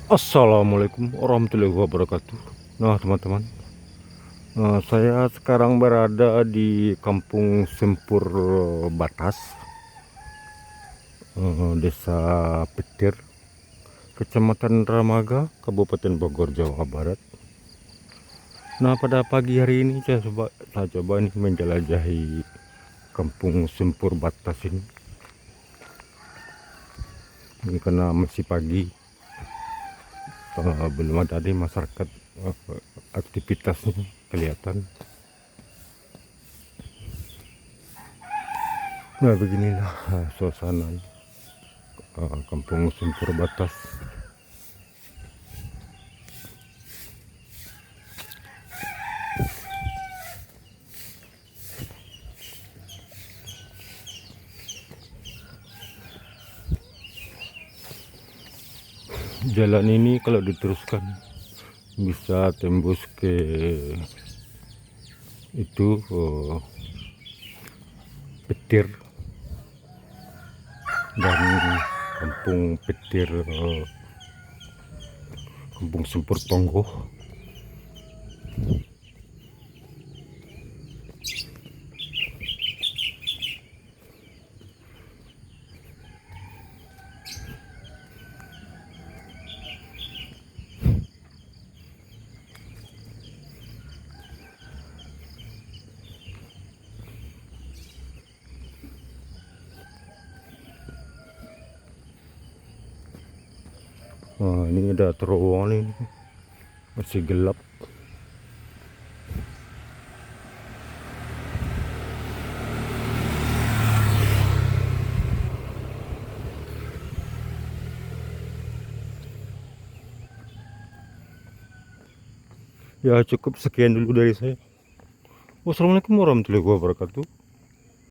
Assalamualaikum warahmatullahi wabarakatuh. Nah, teman-teman, saya sekarang berada di Kampung Sempur Batas, Desa Petir, Kecamatan Ramaga, Kabupaten Bogor, Jawa Barat. Nah, pada pagi hari ini saya coba nih menjelajahi Kampung Sempur Batas ini. Ini karena masih pagi, belum ada di masyarakat aktivitasnya kelihatan. Nah, beginilah suasana Kampung Sempur Batas. Jalan ini kalau diteruskan bisa tembus ke itu Petir dan Kampung Petir, Kampung Sempur Tonggo. Nah, ini ada terowongan ini, masih gelap. Ya, cukup sekian dulu dari saya. Wassalamualaikum warahmatullahi wabarakatuh.